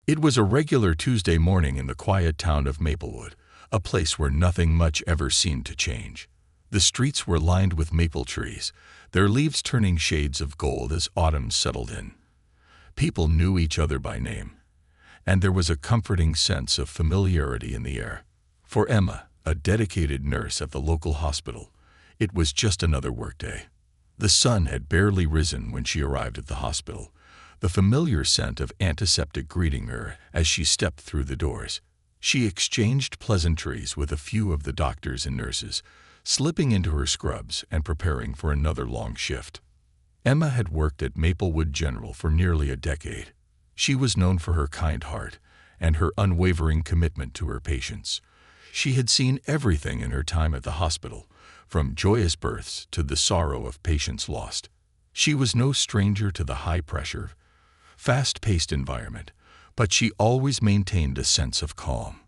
It was a regular Tuesday morning in the quiet town of Maplewood, a place where nothing much ever seemed to change. The streets were lined with maple trees, their leaves turning shades of gold as autumn settled in. People knew each other by name, and there was a comforting sense of familiarity in the air. For Emma, a dedicated nurse at the local hospital, it was just another workday. The sun had barely risen when she arrived at the hospital, the familiar scent of antiseptic greeting her as she stepped through the doors. She exchanged pleasantries with a few of the doctors and nurses, slipping into her scrubs and preparing for another long shift. Emma had worked at Maplewood General for nearly a decade. She was known for her kind heart and her unwavering commitment to her patients. She had seen everything in her time at the hospital, from joyous births to the sorrow of patients lost. She was no stranger to the high-pressure, fast-paced environment, but she always maintained a sense of calm.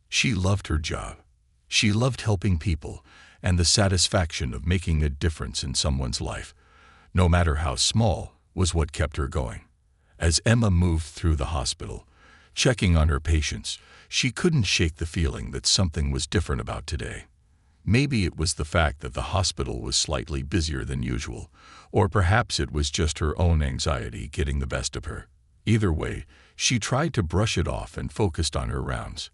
She loved her job. She loved helping people and the satisfaction of making a difference in someone's life, no matter how small, was what kept her going. As Emma moved through the hospital, checking on her patients, she couldn't shake the feeling that something was different about today. Maybe it was the fact that the hospital was slightly busier than usual, or perhaps it was just her own anxiety getting the best of her. Either way, she tried to brush it off and focused on her rounds.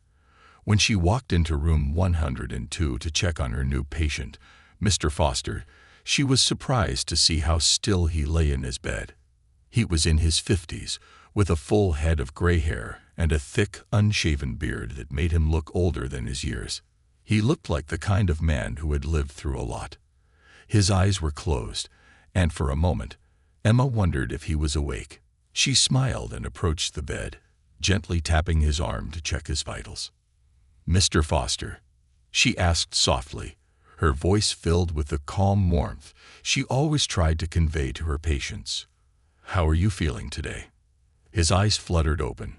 When she walked into room 102 to check on her new patient, Mr. Foster, she was surprised to see how still he lay in his bed. He was in his 50s, with a full head of gray hair and a thick, unshaven beard that made him look older than his years. He looked like the kind of man who had lived through a lot. His eyes were closed, and for a moment, Emma wondered if he was awake. She smiled and approached the bed, gently tapping his arm to check his vitals. "Mr. Foster," she asked softly, her voice filled with the calm warmth she always tried to convey to her patients. "How are you feeling today?" His eyes fluttered open,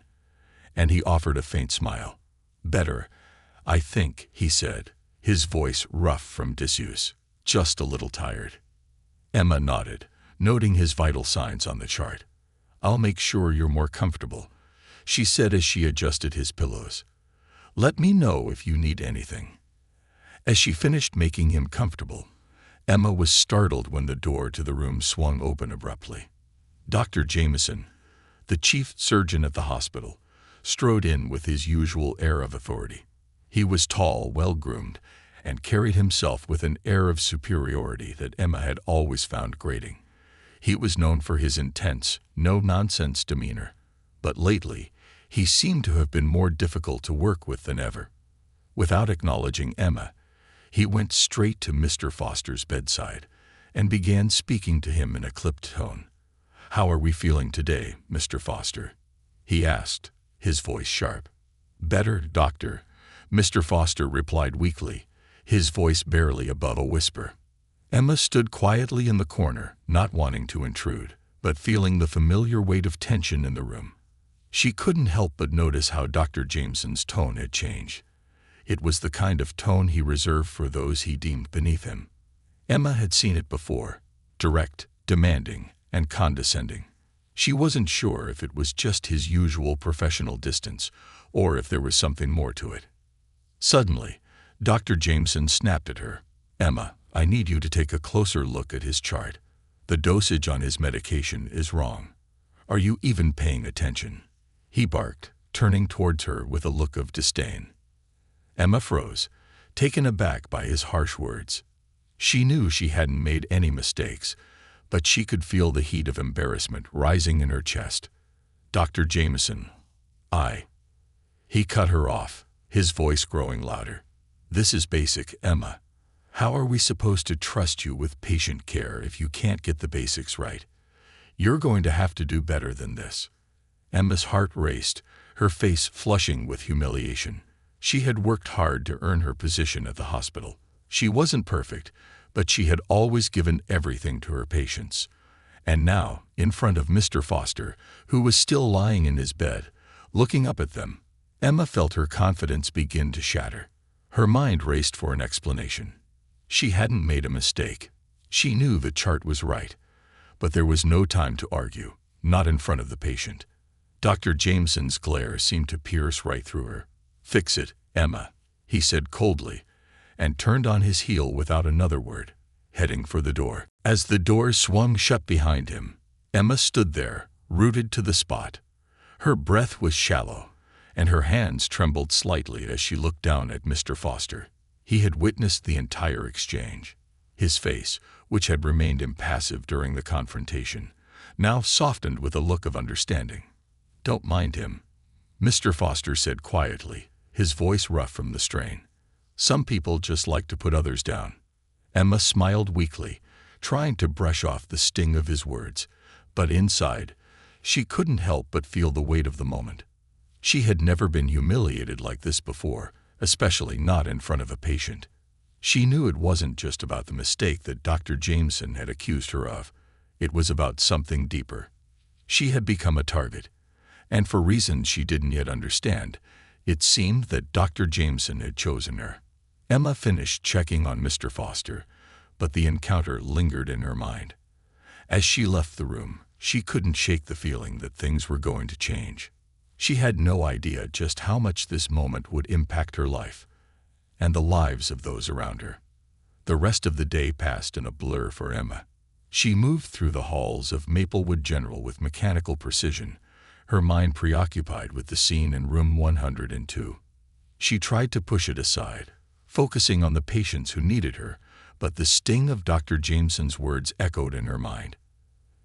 and he offered a faint smile. "Better, I think," he said, his voice rough from disuse. "Just a little tired." Emma nodded, noting his vital signs on the chart. "I'll make sure you're more comfortable," she said as she adjusted his pillows. "Let me know if you need anything." As she finished making him comfortable, Emma was startled when the door to the room swung open abruptly. Dr. Jameson, the chief surgeon at the hospital, strode in with his usual air of authority. He was tall, well-groomed, and carried himself with an air of superiority that Emma had always found grating. He was known for his intense, no-nonsense demeanor, but lately he seemed to have been more difficult to work with than ever. Without acknowledging Emma, he went straight to Mr. Foster's bedside and began speaking to him in a clipped tone. "How are we feeling today, Mr. Foster?" he asked, his voice sharp. "Better, doctor," Mr. Foster replied weakly, his voice barely above a whisper. Emma stood quietly in the corner, not wanting to intrude, but feeling the familiar weight of tension in the room. She couldn't help but notice how Dr. Jameson's tone had changed. It was the kind of tone he reserved for those he deemed beneath him. Emma had seen it before, direct, demanding, and condescending. She wasn't sure if it was just his usual professional distance, or if there was something more to it. Suddenly, Dr. Jameson snapped at her. "Emma, I need you to take a closer look at his chart. The dosage on his medication is wrong. Are you even paying attention?" he barked, turning towards her with a look of disdain. Emma froze, taken aback by his harsh words. She knew she hadn't made any mistakes, but she could feel the heat of embarrassment rising in her chest. "Dr. Jameson, He cut her off, his voice growing louder. "This is basic, Emma. How are we supposed to trust you with patient care if you can't get the basics right? You're going to have to do better than this." Emma's heart raced, her face flushing with humiliation. She had worked hard to earn her position at the hospital. She wasn't perfect, but she had always given everything to her patients. And now, in front of Mr. Foster, who was still lying in his bed, looking up at them, Emma felt her confidence begin to shatter. Her mind raced for an explanation. She hadn't made a mistake. She knew the chart was right, but there was no time to argue, not in front of the patient. Dr. Jameson's glare seemed to pierce right through her. "Fix it, Emma," he said coldly, and turned on his heel without another word, heading for the door. As the door swung shut behind him, Emma stood there, rooted to the spot. Her breath was shallow, and her hands trembled slightly as she looked down at Mr. Foster. He had witnessed the entire exchange. His face, which had remained impassive during the confrontation, now softened with a look of understanding. "Don't mind him," Mr. Foster said quietly, his voice rough from the strain. "Some people just like to put others down." Emma smiled weakly, trying to brush off the sting of his words, but inside, she couldn't help but feel the weight of the moment. She had never been humiliated like this before, especially not in front of a patient. She knew it wasn't just about the mistake that Dr. Jameson had accused her of. It was about something deeper. She had become a target, and for reasons she didn't yet understand, it seemed that Dr. Jameson had chosen her. Emma finished checking on Mr. Foster, but the encounter lingered in her mind. As she left the room, she couldn't shake the feeling that things were going to change. She had no idea just how much this moment would impact her life and the lives of those around her. The rest of the day passed in a blur for Emma. She moved through the halls of Maplewood General with mechanical precision, her mind preoccupied with the scene in room 102. She tried to push it aside, focusing on the patients who needed her, but the sting of Dr. Jameson's words echoed in her mind.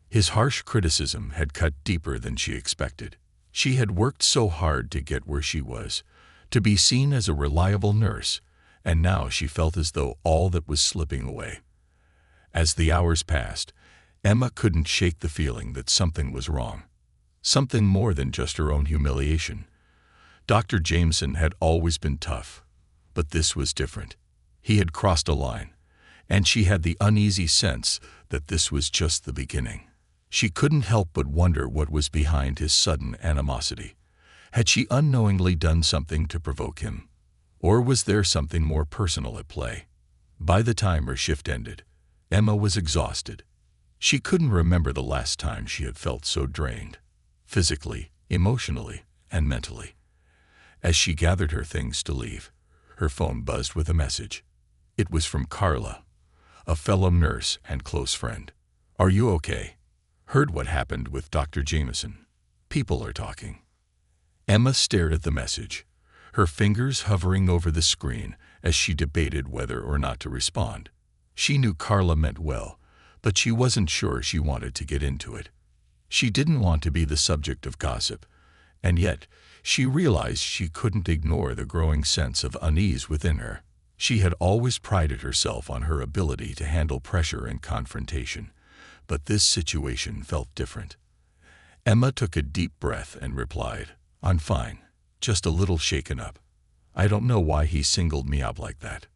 His harsh criticism had cut deeper than she expected. She had worked so hard to get where she was, to be seen as a reliable nurse, and now she felt as though all that was slipping away. As the hours passed, Emma couldn't shake the feeling that something was wrong. Something more than just her own humiliation. Dr. Jameson had always been tough, but this was different. He had crossed a line, and she had the uneasy sense that this was just the beginning. She couldn't help but wonder what was behind his sudden animosity. Had she unknowingly done something to provoke him? Or was there something more personal at play? By the time her shift ended, Emma was exhausted. She couldn't remember the last time she had felt so drained, physically, emotionally, and mentally. As she gathered her things to leave, her phone buzzed with a message. It was from Carla, a fellow nurse and close friend. "Are you okay? Heard what happened with Dr. Jameson. People are talking." Emma stared at the message, her fingers hovering over the screen as she debated whether or not to respond. She knew Carla meant well, but she wasn't sure she wanted to get into it. She didn't want to be the subject of gossip, and yet she realized she couldn't ignore the growing sense of unease within her. She had always prided herself on her ability to handle pressure and confrontation, but this situation felt different. Emma took a deep breath and replied, "I'm fine, just a little shaken up. I don't know why he singled me out like that."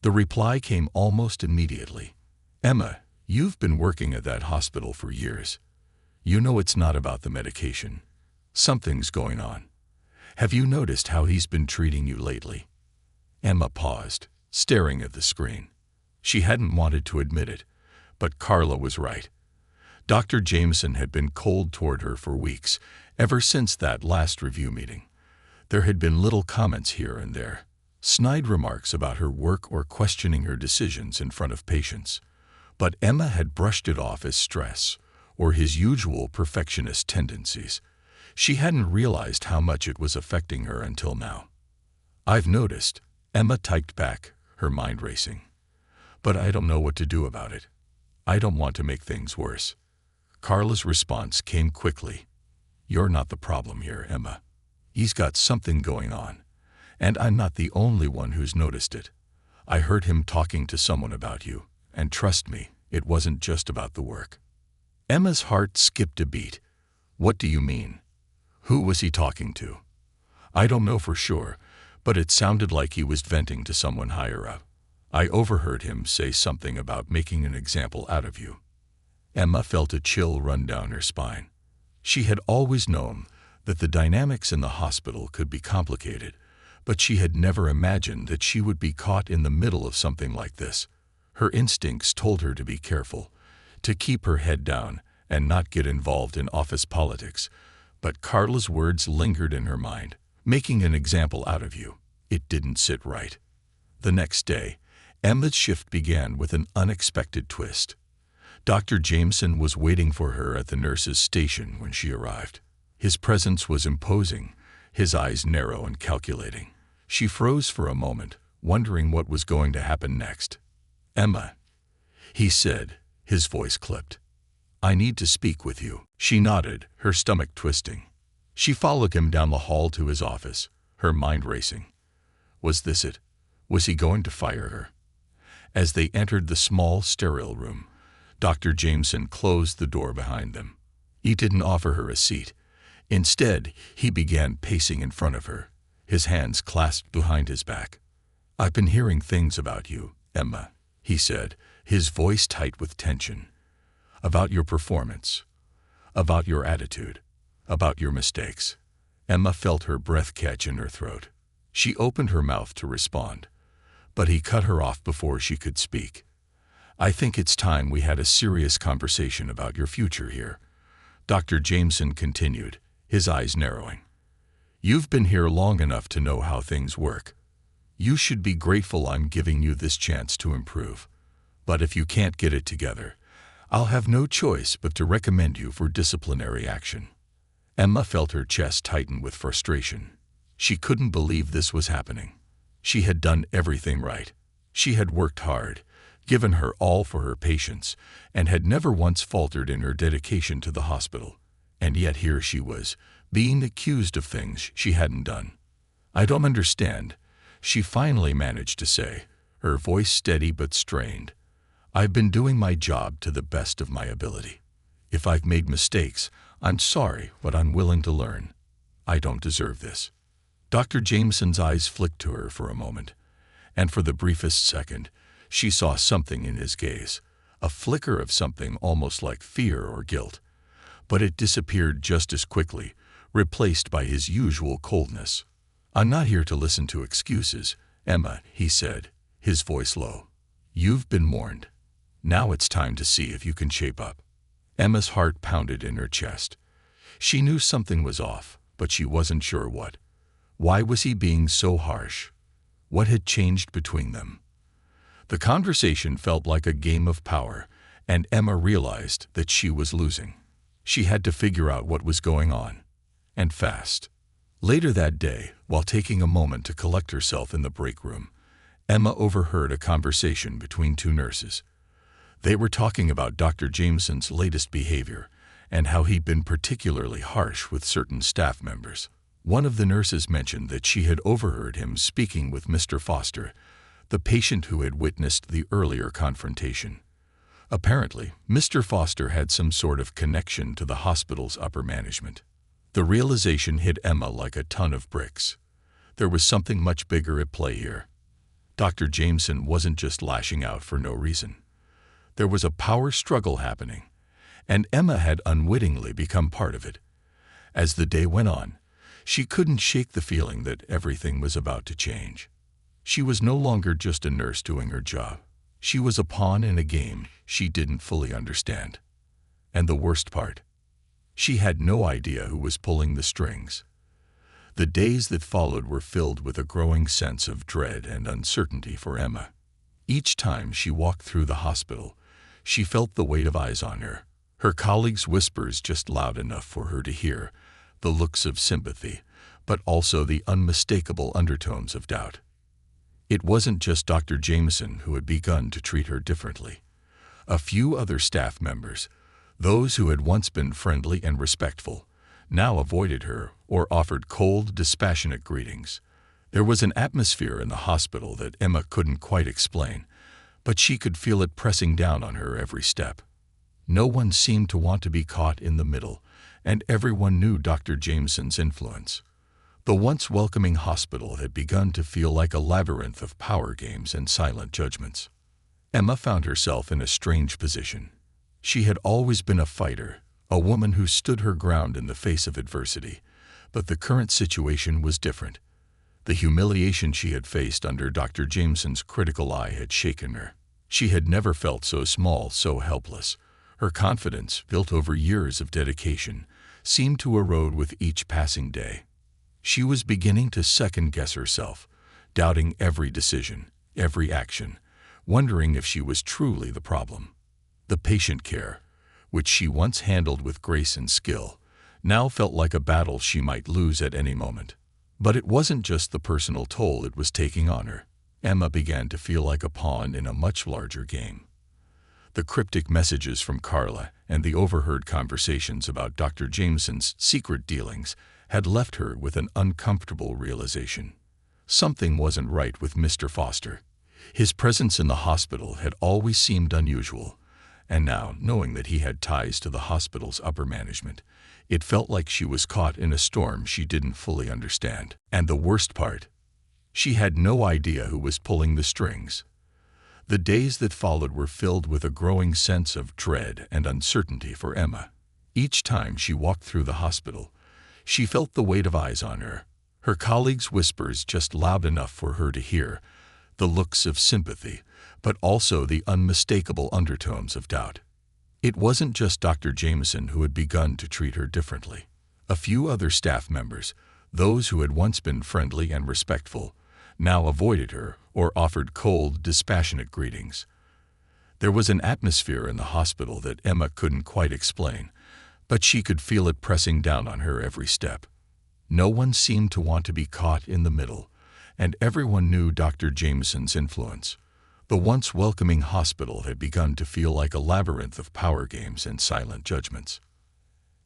The reply came almost immediately. "Emma, you've been working at that hospital for years. You know it's not about the medication. Something's going on. Have you noticed how he's been treating you lately?" Emma paused, staring at the screen. She hadn't wanted to admit it, but Carla was right. Dr. Jameson had been cold toward her for weeks, ever since that last review meeting. There had been little comments here and there, snide remarks about her work or questioning her decisions in front of patients. But Emma had brushed it off as stress, or his usual perfectionist tendencies. She hadn't realized how much it was affecting her until now. "I've noticed," Emma typed back, her mind racing. "But I don't know what to do about it. I don't want to make things worse." Carla's response came quickly. "You're not the problem here, Emma. He's got something going on, and I'm not the only one who's noticed it. I heard him talking to someone about you, and trust me, it wasn't just about the work." Emma's heart skipped a beat. "What do you mean? Who was he talking to?" "I don't know for sure, but it sounded like he was venting to someone higher up. I overheard him say something about making an example out of you." Emma felt a chill run down her spine. She had always known that the dynamics in the hospital could be complicated, but she had never imagined that she would be caught in the middle of something like this. Her instincts told her to be careful, to keep her head down and not get involved in office politics, But Carla's words lingered in her mind. Making an example out of you. It didn't sit right. The next day, Emma's shift began with an unexpected twist. Dr. Jameson was waiting for her at the nurse's station when she arrived. His presence was imposing, his eyes narrow and calculating. She froze for a moment, wondering what was going to happen next. "Emma," he said, his voice clipped. "I need to speak with you." She nodded, her stomach twisting. She followed him down the hall to his office, her mind racing. Was this it? Was he going to fire her? As they entered the small, sterile room, Dr. Jameson closed the door behind them. He didn't offer her a seat. Instead, he began pacing in front of her, his hands clasped behind his back. "I've been hearing things about you, Emma," he said, his voice tight with tension. "About your performance, about your attitude, about your mistakes." Emma felt her breath catch in her throat. She opened her mouth to respond, but he cut her off before she could speak. "I think it's time we had a serious conversation about your future here," Dr. Jameson continued, his eyes narrowing. "You've been here long enough to know how things work. You should be grateful I'm giving you this chance to improve. But if you can't get it together, I'll have no choice but to recommend you for disciplinary action." Emma felt her chest tighten with frustration. She couldn't believe this was happening. She had done everything right. She had worked hard, given her all for her patients, and had never once faltered in her dedication to the hospital. And yet here she was, being accused of things she hadn't done. "I don't understand," she finally managed to say, her voice steady but strained. "I've been doing my job to the best of my ability. If I've made mistakes, I'm sorry, but I'm willing to learn. I don't deserve this." Dr. Jameson's eyes flicked to her for a moment, and for the briefest second, she saw something in his gaze, a flicker of something almost like fear or guilt. But it disappeared just as quickly, replaced by his usual coldness. "I'm not here to listen to excuses, Emma," he said, his voice low. "You've been warned. Now it's time to see if you can shape up." Emma's heart pounded in her chest. She knew something was off, but she wasn't sure what. Why was he being so harsh? What had changed between them? The conversation felt like a game of power, and Emma realized that she was losing. She had to figure out what was going on, and fast. Later that day, while taking a moment to collect herself in the break room, Emma overheard a conversation between two nurses. They were talking about Dr. Jameson's latest behavior and how he'd been particularly harsh with certain staff members. One of the nurses mentioned that she had overheard him speaking with Mr. Foster, the patient who had witnessed the earlier confrontation. Apparently, Mr. Foster had some sort of connection to the hospital's upper management. The realization hit Emma like a ton of bricks. There was something much bigger at play here. Dr. Jameson wasn't just lashing out for no reason. There was a power struggle happening, and Emma had unwittingly become part of it. As the day went on, she couldn't shake the feeling that everything was about to change. She was no longer just a nurse doing her job. She was a pawn in a game she didn't fully understand. And the worst part, she had no idea who was pulling the strings. The days that followed were filled with a growing sense of dread and uncertainty for Emma. Each time she walked through the hospital, she felt the weight of eyes on her, her colleagues' whispers just loud enough for her to hear, the looks of sympathy, but also the unmistakable undertones of doubt. It wasn't just Dr. Jameson who had begun to treat her differently. A few other staff members, those who had once been friendly and respectful, now avoided her or offered cold, dispassionate greetings. There was an atmosphere in the hospital that Emma couldn't quite explain, but she could feel it pressing down on her every step. No one seemed to want to be caught in the middle, and everyone knew Dr. Jameson's influence. The once welcoming hospital had begun to feel like a labyrinth of power games and silent judgments. Emma found herself in a strange position. She had always been a fighter, a woman who stood her ground in the face of adversity, but the current situation was different. The humiliation she had faced under Dr. Jameson's critical eye had shaken her. She had never felt so small, so helpless. Her confidence, built over years of dedication, seemed to erode with each passing day. She was beginning to second-guess herself, doubting every decision, every action, wondering if she was truly the problem. The patient care, which she once handled with grace and skill, now felt like a battle she might lose at any moment. But it wasn't just the personal toll it was taking on her. Emma began to feel like a pawn in a much larger game. The cryptic messages from Carla and the overheard conversations about Dr. Jameson's secret dealings had left her with an uncomfortable realization. Something wasn't right with Mr. Foster. His presence in the hospital had always seemed unusual, and now, knowing that he had ties to the hospital's upper management, it felt like she was caught in a storm she didn't fully understand. And the worst part, she had no idea who was pulling the strings. The days that followed were filled with a growing sense of dread and uncertainty for Emma. Each time she walked through the hospital, she felt the weight of eyes on her, her colleagues' whispers just loud enough for her to hear, the looks of sympathy, but also the unmistakable undertones of doubt. It wasn't just Dr. Jameson who had begun to treat her differently. A few other staff members, those who had once been friendly and respectful, now avoided her or offered cold, dispassionate greetings. There was an atmosphere in the hospital that Emma couldn't quite explain, but she could feel it pressing down on her every step. No one seemed to want to be caught in the middle, and everyone knew Dr. Jameson's influence. The once welcoming hospital had begun to feel like a labyrinth of power games and silent judgments.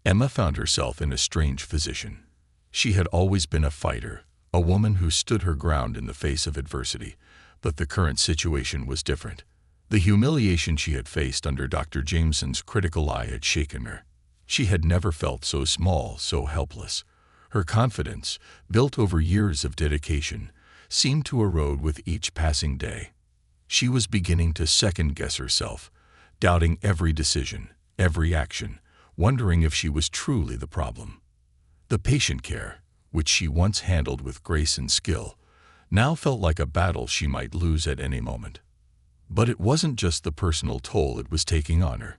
Emma found herself in a strange position. She had always been a fighter, a woman who stood her ground in the face of adversity, but the current situation was different. The humiliation she had faced under Dr. Jameson's critical eye had shaken her. She had never felt so small, so helpless. Her confidence, built over years of dedication, seemed to erode with each passing day. She was beginning to second-guess herself, doubting every decision, every action, wondering if she was truly the problem. The patient care, which she once handled with grace and skill, now felt like a battle she might lose at any moment. But it wasn't just the personal toll it was taking on her.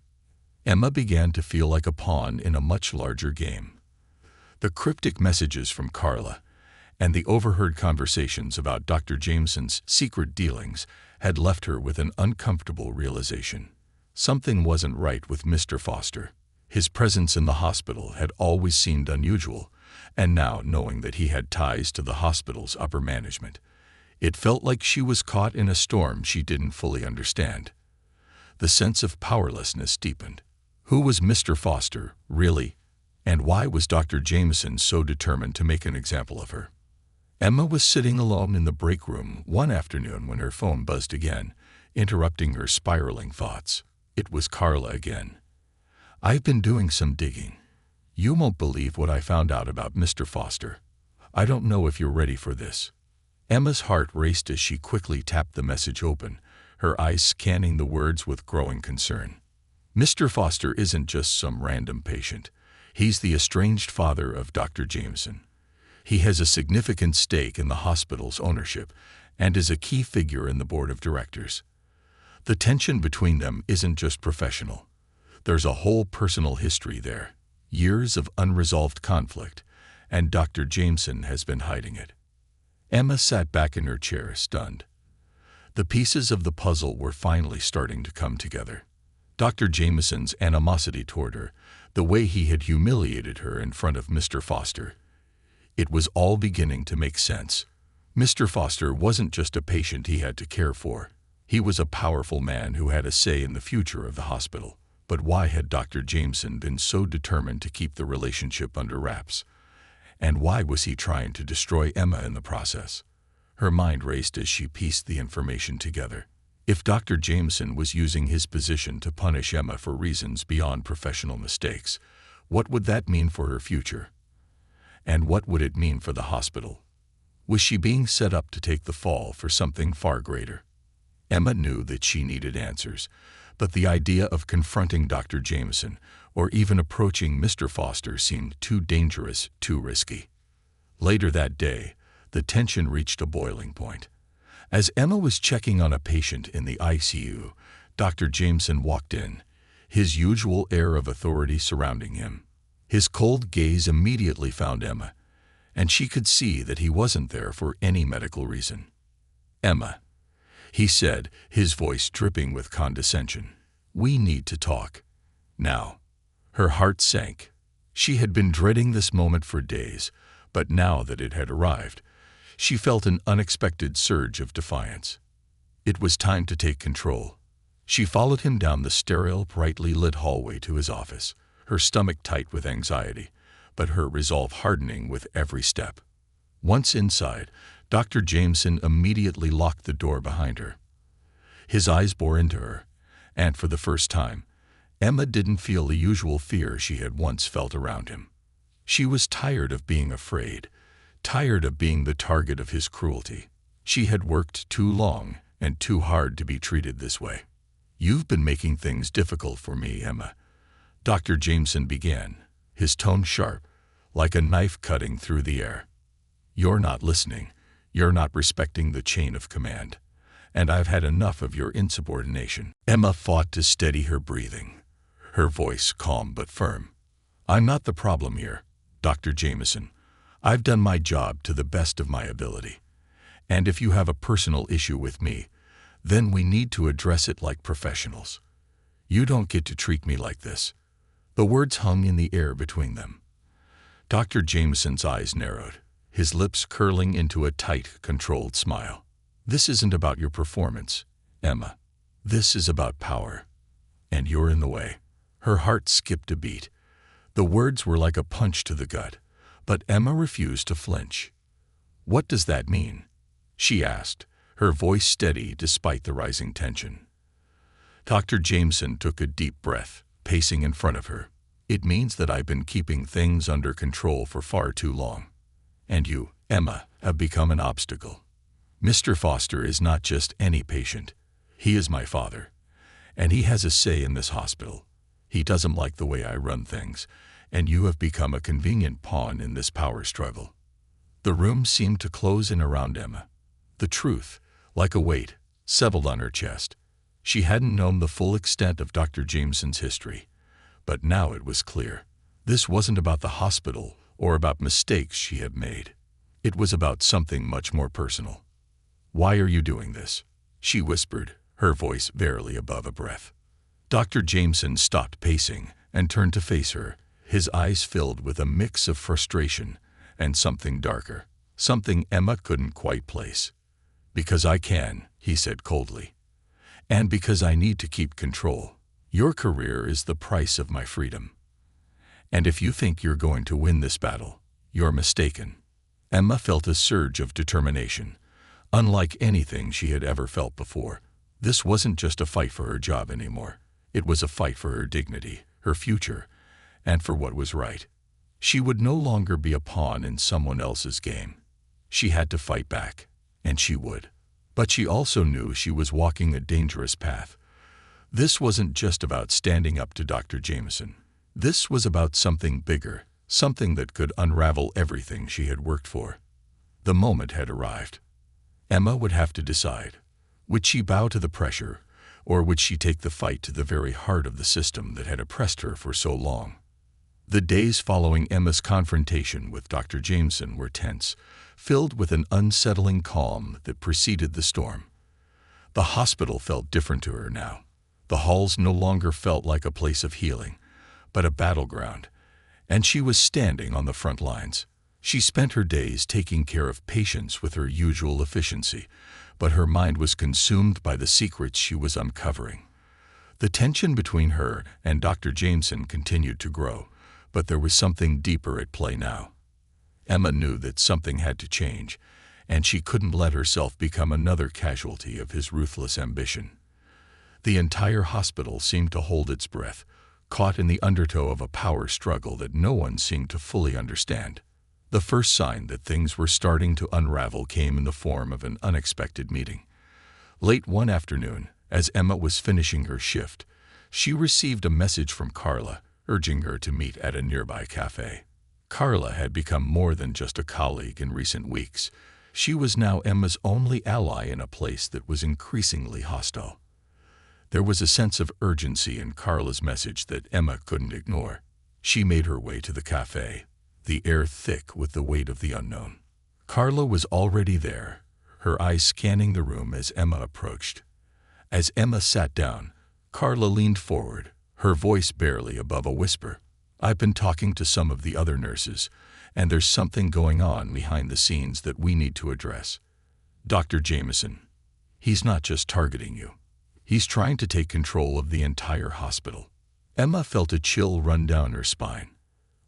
Emma began to feel like a pawn in a much larger game. The cryptic messages from Carla and the overheard conversations about Dr. Jameson's secret dealings had left her with an uncomfortable realization. Something wasn't right with Mr. Foster. His presence in the hospital had always seemed unusual, and now, knowing that he had ties to the hospital's upper management, it felt like she was caught in a storm she didn't fully understand. The sense of powerlessness deepened. Who was Mr. Foster, really? And why was Dr. Jameson so determined to make an example of her? Emma was sitting alone in the break room one afternoon when her phone buzzed again, interrupting her spiraling thoughts. It was Carla again. "I've been doing some digging. You won't believe what I found out about Mr. Foster. I don't know if you're ready for this." Emma's heart raced as she quickly tapped the message open, her eyes scanning the words with growing concern. Mr. Foster isn't just some random patient. He's the estranged father of Dr. Jameson. He has a significant stake in the hospital's ownership and is a key figure in the board of directors. The tension between them isn't just professional. There's a whole personal history there, years of unresolved conflict, and Dr. Jameson has been hiding it. Emma sat back in her chair, stunned. The pieces of the puzzle were finally starting to come together. Dr. Jameson's animosity toward her, the way he had humiliated her in front of Mr. Foster. It was all beginning to make sense. Mr. Foster wasn't just a patient he had to care for. He was a powerful man who had a say in the future of the hospital. But why had Dr. Jameson been so determined to keep the relationship under wraps? And why was he trying to destroy Emma in the process? Her mind raced as she pieced the information together. If Dr. Jameson was using his position to punish Emma for reasons beyond professional mistakes, what would that mean for her future? And what would it mean for the hospital? Was she being set up to take the fall for something far greater? Emma knew that she needed answers, but the idea of confronting Dr. Jameson or even approaching Mr. Foster seemed too dangerous, too risky. Later that day, the tension reached a boiling point. As Emma was checking on a patient in the ICU, Dr. Jameson walked in, his usual air of authority surrounding him. His cold gaze immediately found Emma, and she could see that he wasn't there for any medical reason. "Emma," he said, his voice dripping with condescension, "we need to talk. Now." Her heart sank. She had been dreading this moment for days, but now that it had arrived, she felt an unexpected surge of defiance. It was time to take control. She followed him down the sterile, brightly lit hallway to his office, her stomach tight with anxiety, but her resolve hardening with every step. Once inside, Dr. Jameson immediately locked the door behind her. His eyes bore into her, and for the first time, Emma didn't feel the usual fear she had once felt around him. She was tired of being afraid, tired of being the target of his cruelty. She had worked too long and too hard to be treated this way. "You've been making things difficult for me, Emma," Dr. Jameson began, his tone sharp, like a knife cutting through the air. "You're not listening, you're not respecting the chain of command, and I've had enough of your insubordination." Emma fought to steady her breathing, her voice calm but firm. "I'm not the problem here, Dr. Jameson. I've done my job to the best of my ability. And if you have a personal issue with me, then we need to address it like professionals. You don't get to treat me like this." The words hung in the air between them. Dr. Jameson's eyes narrowed, his lips curling into a tight, controlled smile. "This isn't about your performance, Emma. This is about power. And you're in the way." Her heart skipped a beat. The words were like a punch to the gut, but Emma refused to flinch. "What does that mean?" she asked, her voice steady despite the rising tension. Dr. Jameson took a deep breath, pacing in front of her. "It means that I've been keeping things under control for far too long. And you, Emma, have become an obstacle. Mr. Foster is not just any patient. He is my father, and he has a say in this hospital. He doesn't like the way I run things, and you have become a convenient pawn in this power struggle." The room seemed to close in around Emma. The truth, like a weight, settled on her chest. She hadn't known the full extent of Dr. Jameson's history, but now it was clear. This wasn't about the hospital or about mistakes she had made. It was about something much more personal. "Why are you doing this?" she whispered, her voice barely above a breath. Dr. Jameson stopped pacing and turned to face her, his eyes filled with a mix of frustration and something darker, something Emma couldn't quite place. "Because I can," he said coldly. "And because I need to keep control. Your career is the price of my freedom. And if you think you're going to win this battle, you're mistaken." Emma felt a surge of determination, unlike anything she had ever felt before. This wasn't just a fight for her job anymore. It was a fight for her dignity, her future, and for what was right. She would no longer be a pawn in someone else's game. She had to fight back, and she would. But she also knew she was walking a dangerous path. This wasn't just about standing up to Dr. Jameson. This was about something bigger, something that could unravel everything she had worked for. The moment had arrived. Emma would have to decide. Would she bow to the pressure, or would she take the fight to the very heart of the system that had oppressed her for so long? The days following Emma's confrontation with Dr. Jameson were tense, filled with an unsettling calm that preceded the storm. The hospital felt different to her now. The halls no longer felt like a place of healing, but a battleground, and she was standing on the front lines. She spent her days taking care of patients with her usual efficiency, but her mind was consumed by the secrets she was uncovering. The tension between her and Dr. Jameson continued to grow, but there was something deeper at play now. Emma knew that something had to change, and she couldn't let herself become another casualty of his ruthless ambition. The entire hospital seemed to hold its breath, caught in the undertow of a power struggle that no one seemed to fully understand. The first sign that things were starting to unravel came in the form of an unexpected meeting. Late one afternoon, as Emma was finishing her shift, she received a message from Carla, urging her to meet at a nearby cafe. Carla had become more than just a colleague in recent weeks. She was now Emma's only ally in a place that was increasingly hostile. There was a sense of urgency in Carla's message that Emma couldn't ignore. She made her way to the cafe, the air thick with the weight of the unknown. Carla was already there, her eyes scanning the room as Emma approached. As Emma sat down, Carla leaned forward, her voice barely above a whisper. "I've been talking to some of the other nurses, and there's something going on behind the scenes that we need to address. Dr. Jameson, he's not just targeting you. He's trying to take control of the entire hospital." Emma felt a chill run down her spine.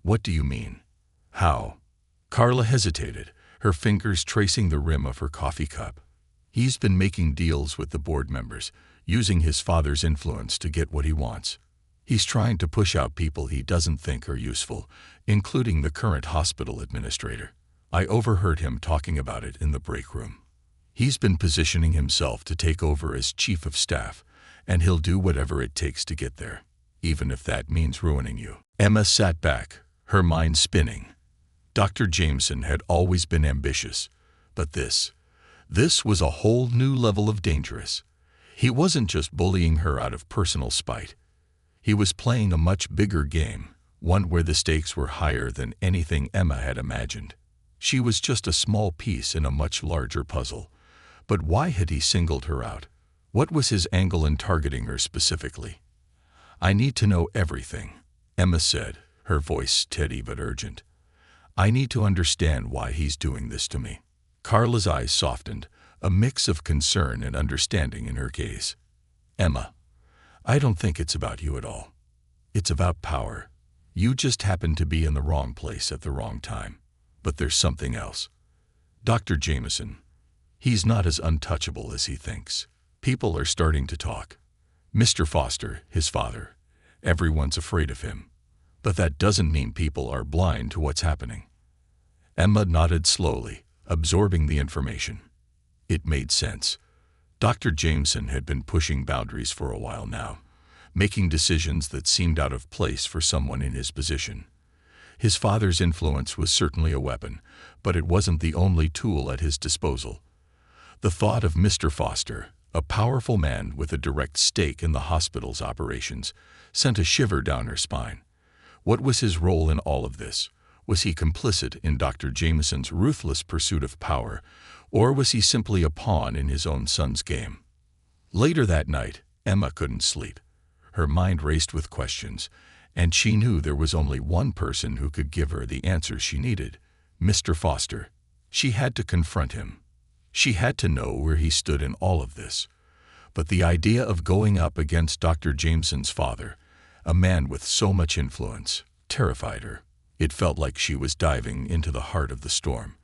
"What do you mean? How?" Carla hesitated, her fingers tracing the rim of her coffee cup. "He's been making deals with the board members, using his father's influence to get what he wants. He's trying to push out people he doesn't think are useful, including the current hospital administrator. I overheard him talking about it in the break room. He's been positioning himself to take over as chief of staff, and he'll do whatever it takes to get there, even if that means ruining you." Emma sat back, her mind spinning. Dr. Jameson had always been ambitious, but this was a whole new level of dangerous. He wasn't just bullying her out of personal spite. He was playing a much bigger game, one where the stakes were higher than anything Emma had imagined. She was just a small piece in a much larger puzzle. But why had he singled her out? What was his angle in targeting her specifically? "I need to know everything," Emma said, her voice steady but urgent. "I need to understand why he's doing this to me." Carla's eyes softened, a mix of concern and understanding in her gaze. "Emma, I don't think it's about you at all. It's about power. You just happen to be in the wrong place at the wrong time. But there's something else. Dr. Jameson, he's not as untouchable as he thinks. People are starting to talk. Mr. Foster, his father, everyone's afraid of him. But that doesn't mean people are blind to what's happening." Emma nodded slowly, absorbing the information. It made sense. Dr. Jameson had been pushing boundaries for a while now, making decisions that seemed out of place for someone in his position. His father's influence was certainly a weapon, but it wasn't the only tool at his disposal. The thought of Mr. Foster, a powerful man with a direct stake in the hospital's operations, sent a shiver down her spine. What was his role in all of this? Was he complicit in Dr. Jameson's ruthless pursuit of power, or was he simply a pawn in his own son's game? Later that night, Emma couldn't sleep. Her mind raced with questions, and she knew there was only one person who could give her the answers she needed: Mr. Foster. She had to confront him. She had to know where he stood in all of this. But the idea of going up against Dr. Jameson's father, a man with so much influence, terrified her. It felt like she was diving into the heart of the storm,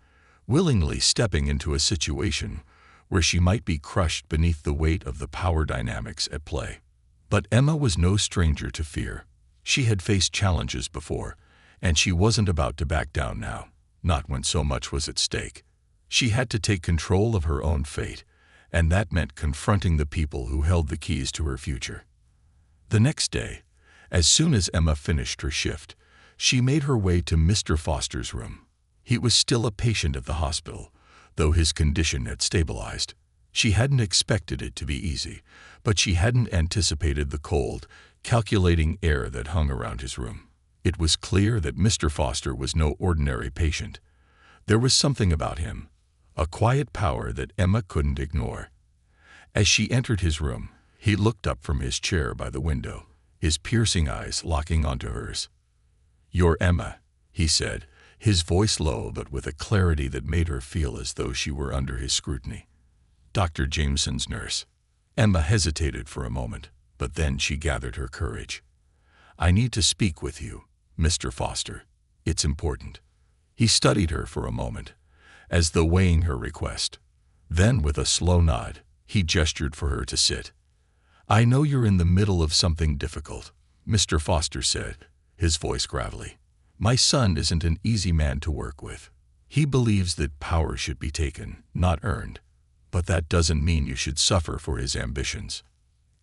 willingly stepping into a situation where she might be crushed beneath the weight of the power dynamics at play. But Emma was no stranger to fear. She had faced challenges before, and she wasn't about to back down now, not when so much was at stake. She had to take control of her own fate, and that meant confronting the people who held the keys to her future. The next day, as soon as Emma finished her shift, she made her way to Mr. Foster's room. He was still a patient at the hospital, though his condition had stabilized. She hadn't expected it to be easy, but she hadn't anticipated the cold, calculating air that hung around his room. It was clear that Mr. Foster was no ordinary patient. There was something about him, a quiet power that Emma couldn't ignore. As she entered his room, he looked up from his chair by the window, his piercing eyes locking onto hers. "You're Emma," he said, his voice low but with a clarity that made her feel as though she were under his scrutiny. "Dr. Jameson's nurse." Emma hesitated for a moment, but then she gathered her courage. "I need to speak with you, Mr. Foster. It's important." He studied her for a moment, as though weighing her request. Then, with a slow nod, he gestured for her to sit. "I know you're in the middle of something difficult," Mr. Foster said, his voice gravelly. "My son isn't an easy man to work with. He believes that power should be taken, not earned. But that doesn't mean you should suffer for his ambitions."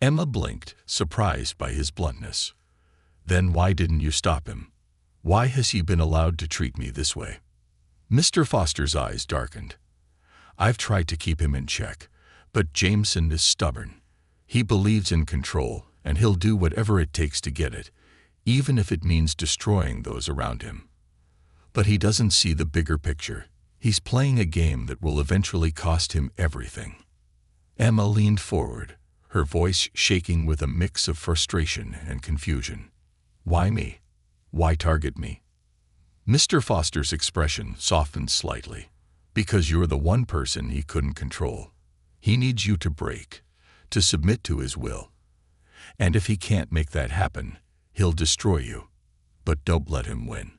Emma blinked, surprised by his bluntness. "Then why didn't you stop him? Why has he been allowed to treat me this way?" Mr. Foster's eyes darkened. "I've tried to keep him in check, but Jameson is stubborn. He believes in control, and he'll do whatever it takes to get it, even if it means destroying those around him. But he doesn't see the bigger picture. He's playing a game that will eventually cost him everything. Emma leaned forward, her voice shaking with a mix of frustration and confusion. Why me? Why target me? Mr. Foster's expression softened slightly. Because you're the one person he couldn't control. He needs you to break, to submit to his will. And if he can't make that happen, he'll destroy you. But don't let him win.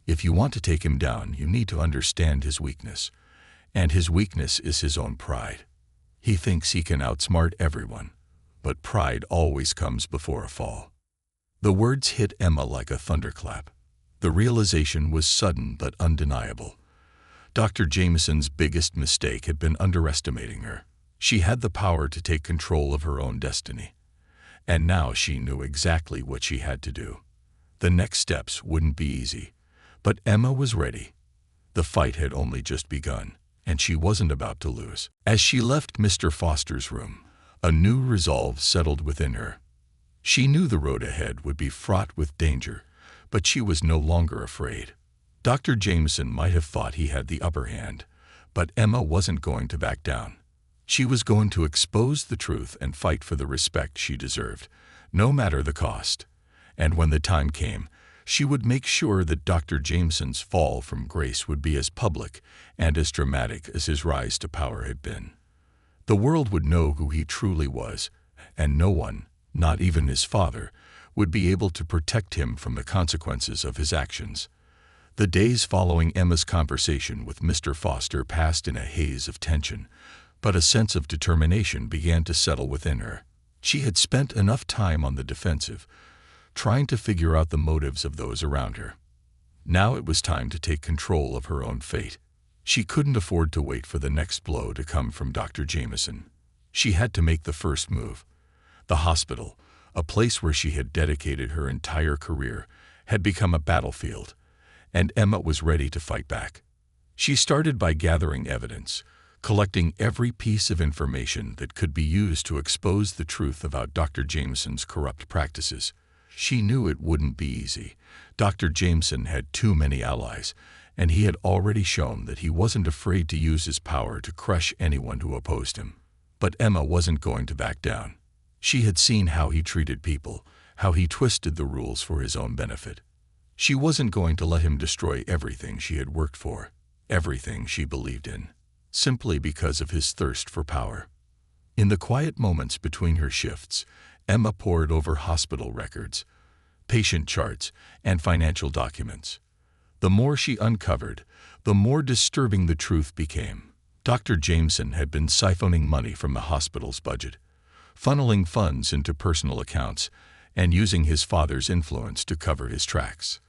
If you want to take him down, you need to understand his weakness. And his weakness is his own pride. He thinks he can outsmart everyone, but pride always comes before a fall. The words hit Emma like a thunderclap. The realization was sudden but undeniable. Dr. Jameson's biggest mistake had been underestimating her. She had the power to take control of her own destiny. And now she knew exactly what she had to do. The next steps wouldn't be easy, but Emma was ready. The fight had only just begun, and she wasn't about to lose. As she left Mr. Foster's room, a new resolve settled within her. She knew the road ahead would be fraught with danger, but she was no longer afraid. Dr. Jameson might have thought he had the upper hand, but Emma wasn't going to back down. She was going to expose the truth and fight for the respect she deserved, no matter the cost. And when the time came, she would make sure that Dr. Jameson's fall from grace would be as public and as dramatic as his rise to power had been. The world would know who he truly was, and no one, not even his father, would be able to protect him from the consequences of his actions. The days following Emma's conversation with Mr. Foster passed in a haze of tension, but a sense of determination began to settle within her. She had spent enough time on the defensive, trying to figure out the motives of those around her. Now it was time to take control of her own fate. She couldn't afford to wait for the next blow to come from Dr. Jameson. She had to make the first move. The hospital, a place where she had dedicated her entire career, had become a battlefield, and Emma was ready to fight back. She started by gathering evidence, collecting every piece of information that could be used to expose the truth about Dr. Jameson's corrupt practices. She knew it wouldn't be easy. Dr. Jameson had too many allies, and he had already shown that he wasn't afraid to use his power to crush anyone who opposed him. But Emma wasn't going to back down. She had seen how he treated people, how he twisted the rules for his own benefit. She wasn't going to let him destroy everything she had worked for, everything she believed in, simply because of his thirst for power. In the quiet moments between her shifts, Emma pored over hospital records, patient charts, and financial documents. The more she uncovered, the more disturbing the truth became. Dr. Jameson had been siphoning money from the hospital's budget, funneling funds into personal accounts, and using his father's influence to cover his tracks.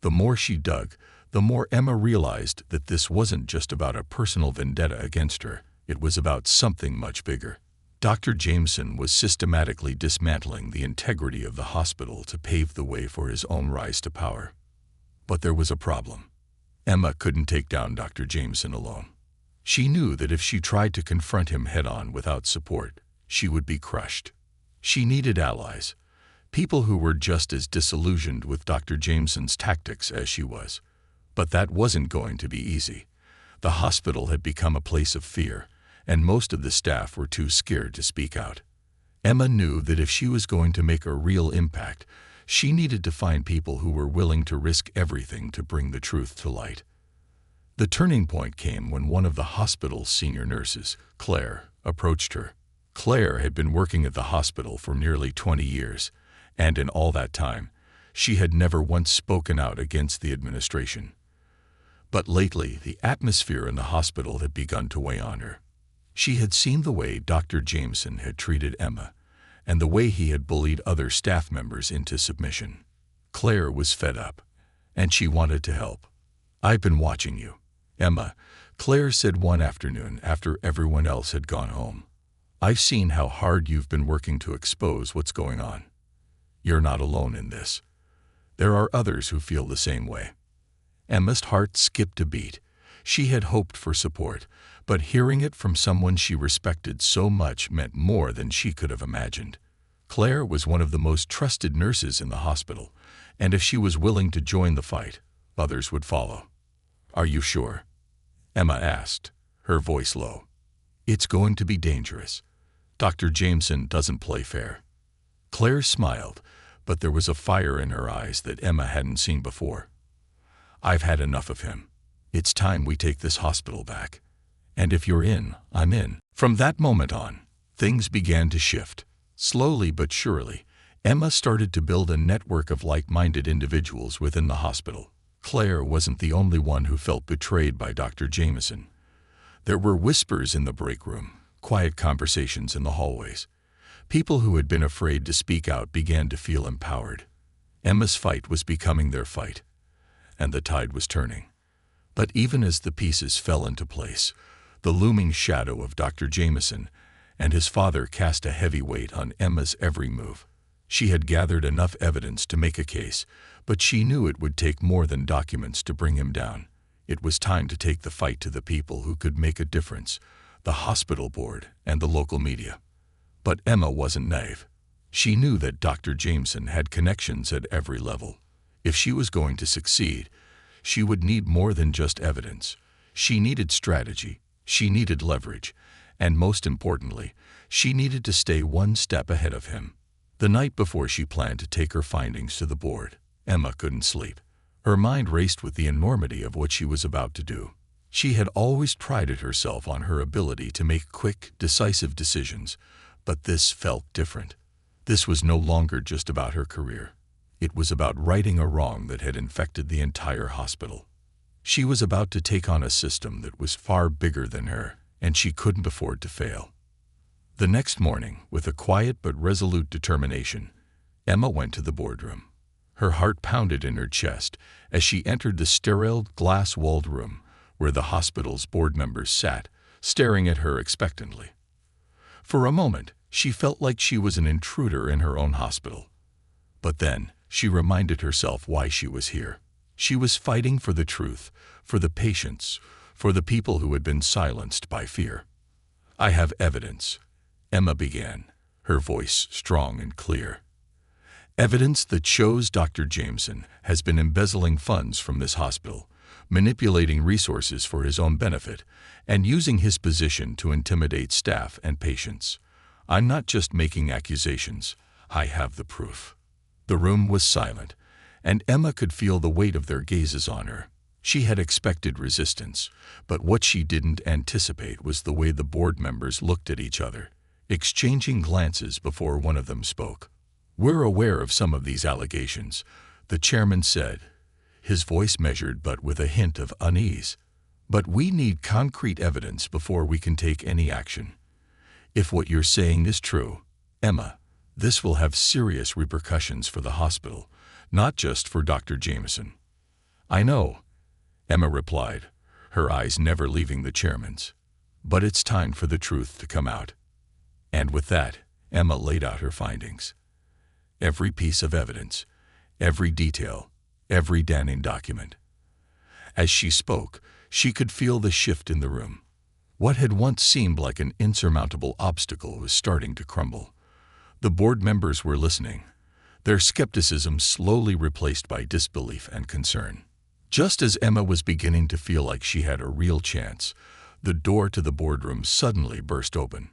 The more she dug, the more Emma realized that this wasn't just about a personal vendetta against her. It was about something much bigger. Dr. Jameson was systematically dismantling the integrity of the hospital to pave the way for his own rise to power. But there was a problem. Emma couldn't take down Dr. Jameson alone. She knew that if she tried to confront him head-on without support, she would be crushed. She needed allies, people who were just as disillusioned with Dr. Jameson's tactics as she was. But that wasn't going to be easy. The hospital had become a place of fear, and most of the staff were too scared to speak out. Emma knew that if she was going to make a real impact, she needed to find people who were willing to risk everything to bring the truth to light. The turning point came when one of the hospital's senior nurses, Claire, approached her. Claire had been working at the hospital for nearly 20 years, and in all that time, she had never once spoken out against the administration. But lately, the atmosphere in the hospital had begun to weigh on her. She had seen the way Dr. Jameson had treated Emma, and the way he had bullied other staff members into submission. Claire was fed up, and she wanted to help. "I've been watching you, Emma," Claire said one afternoon after everyone else had gone home. "I've seen how hard you've been working to expose what's going on. You're not alone in this. There are others who feel the same way." Emma's heart skipped a beat. She had hoped for support, but hearing it from someone she respected so much meant more than she could have imagined. Claire was one of the most trusted nurses in the hospital, And if she was willing to join the fight, others would follow. "Are you sure?" Emma asked, her voice low. "It's going to be dangerous. Dr. Jameson doesn't play fair." Claire smiled, but there was a fire in her eyes that Emma hadn't seen before. "I've had enough of him. It's time we take this hospital back. And if you're in, I'm in." From that moment on, things began to shift. Slowly but surely, Emma started to build a network of like-minded individuals within the hospital. Claire wasn't the only one who felt betrayed by Dr. Jameson. There were whispers in the break room, quiet conversations in the hallways. People who had been afraid to speak out began to feel empowered. Emma's fight was becoming their fight, and the tide was turning. But even as the pieces fell into place, the looming shadow of Dr. Jameson and his father cast a heavy weight on Emma's every move. She had gathered enough evidence to make a case, but she knew it would take more than documents to bring him down. It was time to take the fight to the people who could make a difference, the hospital board and the local media. But Emma wasn't naive. She knew that Dr. Jameson had connections at every level. If she was going to succeed, she would need more than just evidence. She needed strategy, she needed leverage, and most importantly, she needed to stay one step ahead of him. The night before she planned to take her findings to the board, Emma couldn't sleep. Her mind raced with the enormity of what she was about to do. She had always prided herself on her ability to make quick, decisive decisions, but this felt different. This was no longer just about her career. It was about righting a wrong that had infected the entire hospital. She was about to take on a system that was far bigger than her, and she couldn't afford to fail. The next morning, with a quiet but resolute determination, Emma went to the boardroom. Her heart pounded in her chest as she entered the sterile, glass-walled room where the hospital's board members sat, staring at her expectantly. For a moment, she felt like she was an intruder in her own hospital. But then, she reminded herself why she was here. She was fighting for the truth, for the patients, for the people who had been silenced by fear. "I have evidence," Emma began, her voice strong and clear. "Evidence that shows Dr. Jameson has been embezzling funds from this hospital, manipulating resources for his own benefit, and using his position to intimidate staff and patients. I'm not just making accusations, I have the proof." The room was silent, and Emma could feel the weight of their gazes on her. She had expected resistance, but what she didn't anticipate was the way the board members looked at each other, exchanging glances before one of them spoke. "We're aware of some of these allegations," the chairman said, his voice measured but with a hint of unease. "But we need concrete evidence before we can take any action. If what you're saying is true, Emma, this will have serious repercussions for the hospital, not just for Dr. Jameson." "I know," Emma replied, her eyes never leaving the chairman's. "But it's time for the truth to come out." And with that, Emma laid out her findings. Every piece of evidence, every detail, every damning document. As she spoke, she could feel the shift in the room. What had once seemed like an insurmountable obstacle was starting to crumble. The board members were listening, their skepticism slowly replaced by disbelief and concern. Just as Emma was beginning to feel like she had a real chance, the door to the boardroom suddenly burst open.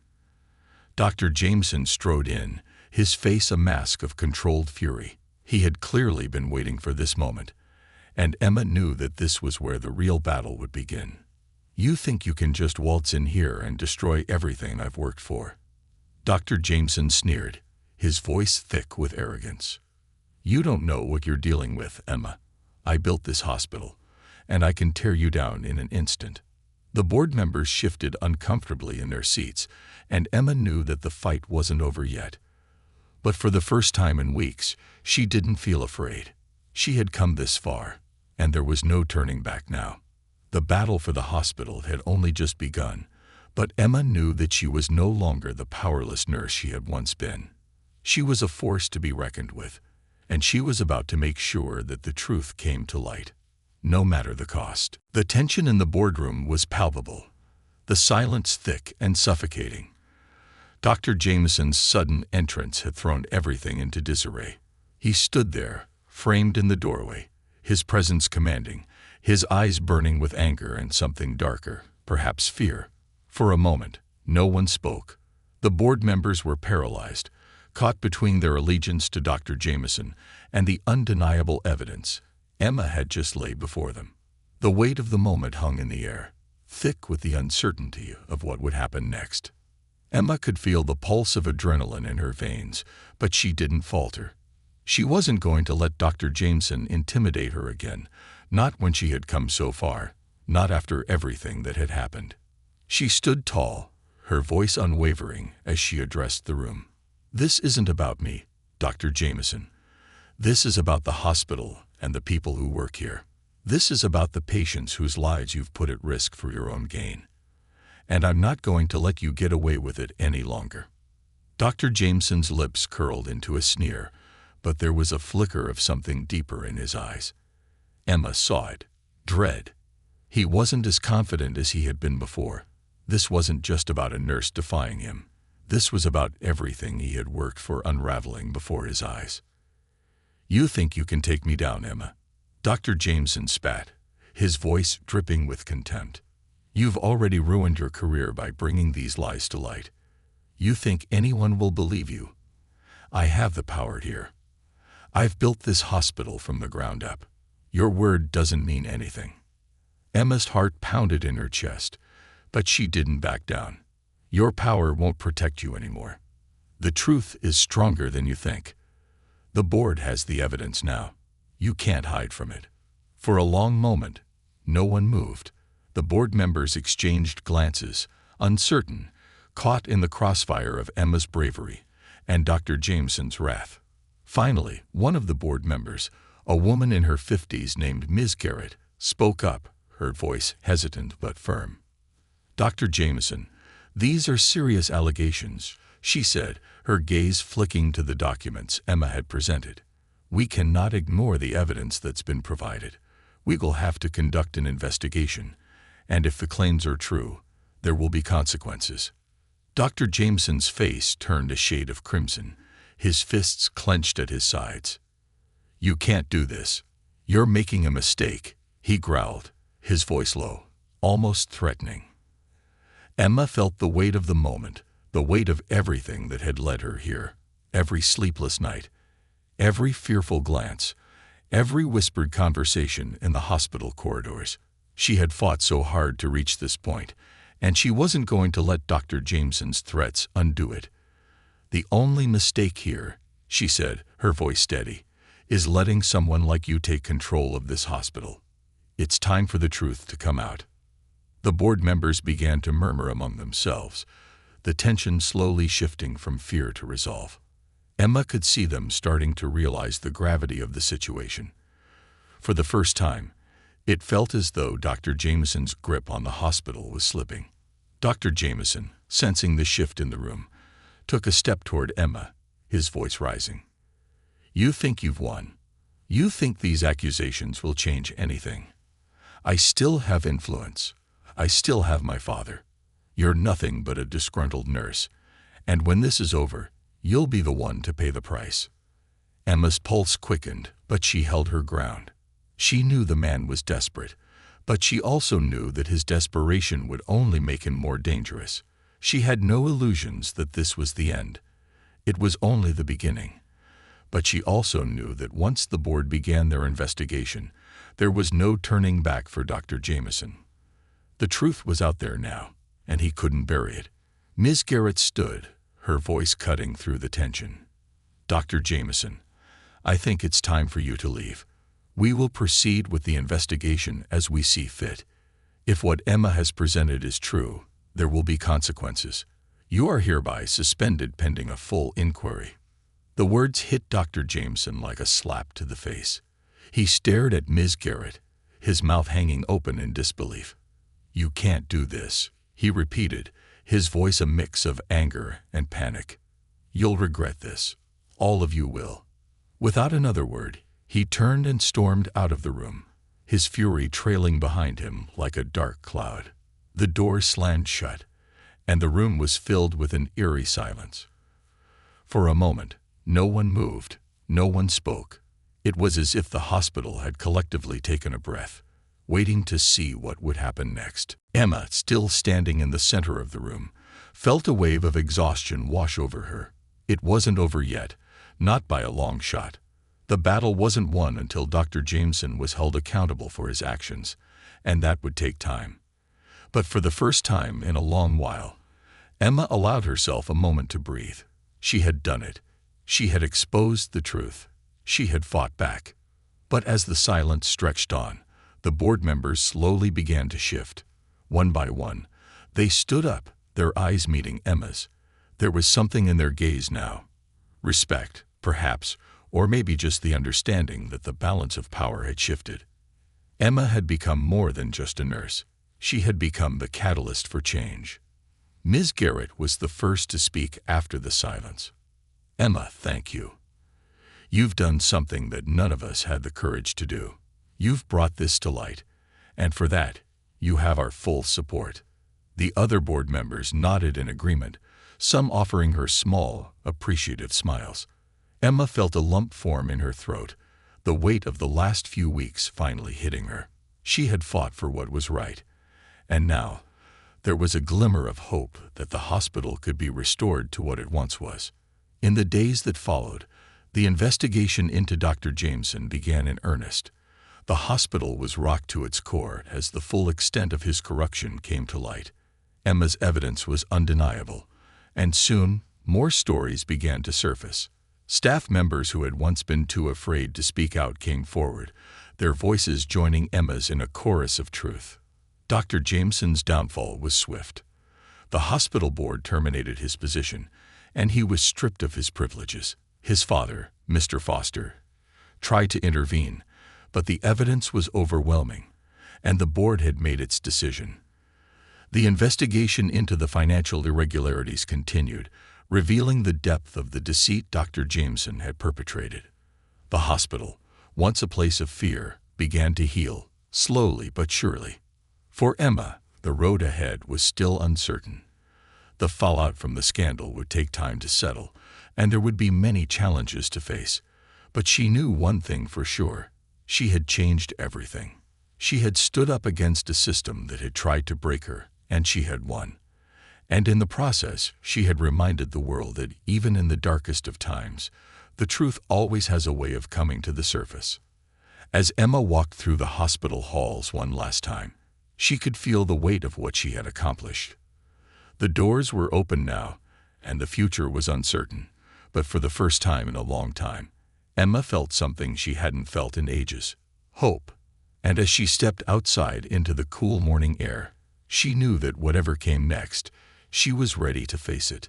Dr. Jameson strode in, his face a mask of controlled fury. He had clearly been waiting for this moment, and Emma knew that this was where the real battle would begin. "You think you can just waltz in here and destroy everything I've worked for?" Dr. Jameson sneered, his voice thick with arrogance. "You don't know what you're dealing with, Emma. I built this hospital, and I can tear you down in an instant." The board members shifted uncomfortably in their seats, and Emma knew that the fight wasn't over yet. But for the first time in weeks, she didn't feel afraid. She had come this far, and there was no turning back now. The battle for the hospital had only just begun, but Emma knew that she was no longer the powerless nurse she had once been. She was a force to be reckoned with, and she was about to make sure that the truth came to light, no matter the cost. The tension in the boardroom was palpable, the silence thick and suffocating. Dr. Jameson's sudden entrance had thrown everything into disarray. He stood there, framed in the doorway, his presence commanding, his eyes burning with anger and something darker, perhaps fear. For a moment, no one spoke. The board members were paralyzed, caught between their allegiance to Dr. Jameson and the undeniable evidence Emma had just laid before them. The weight of the moment hung in the air, thick with the uncertainty of what would happen next. Emma could feel the pulse of adrenaline in her veins, but she didn't falter. She wasn't going to let Dr. Jameson intimidate her again, not when she had come so far, not after everything that had happened. She stood tall, her voice unwavering as she addressed the room. "This isn't about me, Dr. Jameson. This is about the hospital and the people who work here. This is about the patients whose lives you've put at risk for your own gain. And I'm not going to let you get away with it any longer." Dr. Jameson's lips curled into a sneer, but there was a flicker of something deeper in his eyes. Emma saw it. Dread. He wasn't as confident as he had been before. This wasn't just about a nurse defying him. This was about everything he had worked for unraveling before his eyes. "You think you can take me down, Emma?" Dr. Jameson spat, his voice dripping with contempt. "You've already ruined your career by bringing these lies to light. You think anyone will believe you? I have the power here. I've built this hospital from the ground up. Your word doesn't mean anything." Emma's heart pounded in her chest, but she didn't back down. "Your power won't protect you anymore. The truth is stronger than you think. The board has the evidence now. You can't hide from it." For a long moment, no one moved. The board members exchanged glances, uncertain, caught in the crossfire of Emma's bravery and Dr. Jameson's wrath. Finally, one of the board members, a woman in her 50s named Ms. Garrett, spoke up, her voice hesitant but firm. "Dr. Jameson, these are serious allegations," she said, her gaze flicking to the documents Emma had presented. "We cannot ignore the evidence that's been provided. We will have to conduct an investigation, and if the claims are true, there will be consequences." Dr. Jameson's face turned a shade of crimson, his fists clenched at his sides. "You can't do this. You're making a mistake," he growled, his voice low, almost threatening. Emma felt the weight of the moment, the weight of everything that had led her here, every sleepless night, every fearful glance, every whispered conversation in the hospital corridors. She had fought so hard to reach this point, and she wasn't going to let Dr. Jameson's threats undo it. "The only mistake here," she said, her voice steady, "is letting someone like you take control of this hospital. It's time for the truth to come out." The board members began to murmur among themselves, the tension slowly shifting from fear to resolve. Emma could see them starting to realize the gravity of the situation. For the first time, it felt as though Dr. Jameson's grip on the hospital was slipping. Dr. Jameson, sensing the shift in the room, took a step toward Emma, his voice rising. "You think you've won. You think these accusations will change anything. I still have influence. I still have my father. You're nothing but a disgruntled nurse, and when this is over, you'll be the one to pay the price." Emma's pulse quickened, but she held her ground. She knew the man was desperate, but she also knew that his desperation would only make him more dangerous. She had no illusions that this was the end. It was only the beginning. But she also knew that once the board began their investigation, there was no turning back for Dr. Jameson. The truth was out there now, and he couldn't bury it. Ms. Garrett stood, her voice cutting through the tension. "Dr. Jameson, I think it's time for you to leave. We will proceed with the investigation as we see fit. If what Emma has presented is true, there will be consequences. You are hereby suspended pending a full inquiry." The words hit Dr. Jameson like a slap to the face. He stared at Ms. Garrett, his mouth hanging open in disbelief. "You can't do this," he repeated, his voice a mix of anger and panic. "You'll regret this. All of you will." Without another word, he turned and stormed out of the room, his fury trailing behind him like a dark cloud. The door slammed shut, and the room was filled with an eerie silence. For a moment, no one moved, no one spoke. It was as if the hospital had collectively taken a breath, waiting to see what would happen next. Emma, still standing in the center of the room, felt a wave of exhaustion wash over her. It wasn't over yet, not by a long shot. The battle wasn't won until Dr. Jameson was held accountable for his actions, and that would take time. But for the first time in a long while, Emma allowed herself a moment to breathe. She had done it. She had exposed the truth. She had fought back. But as the silence stretched on, the board members slowly began to shift. One by one, they stood up, their eyes meeting Emma's. There was something in their gaze now. Respect, perhaps, or maybe just the understanding that the balance of power had shifted. Emma had become more than just a nurse. She had become the catalyst for change. Ms. Garrett was the first to speak after the silence. "Emma, thank you. You've done something that none of us had the courage to do. You've brought this to light, and for that, you have our full support." The other board members nodded in agreement, some offering her small, appreciative smiles. Emma felt a lump form in her throat, the weight of the last few weeks finally hitting her. She had fought for what was right, and now there was a glimmer of hope that the hospital could be restored to what it once was. In the days that followed, the investigation into Dr. Jameson began in earnest. The hospital was rocked to its core as the full extent of his corruption came to light. Emma's evidence was undeniable, and soon more stories began to surface. Staff members who had once been too afraid to speak out came forward, their voices joining Emma's in a chorus of truth. Dr. Jameson's downfall was swift. The hospital board terminated his position, and he was stripped of his privileges. His father, Mr. Foster, tried to intervene, but the evidence was overwhelming, and the board had made its decision. The investigation into the financial irregularities continued, revealing the depth of the deceit Dr. Jameson had perpetrated. The hospital, once a place of fear, began to heal, slowly but surely. For Emma, the road ahead was still uncertain. The fallout from the scandal would take time to settle, and there would be many challenges to face. But she knew one thing for sure. She had changed everything. She had stood up against a system that had tried to break her, and she had won. And in the process, she had reminded the world that even in the darkest of times, the truth always has a way of coming to the surface. As Emma walked through the hospital halls one last time, she could feel the weight of what she had accomplished. The doors were open now, and the future was uncertain, but for the first time in a long time, Emma felt something she hadn't felt in ages: hope. And as she stepped outside into the cool morning air, she knew that whatever came next, she was ready to face it.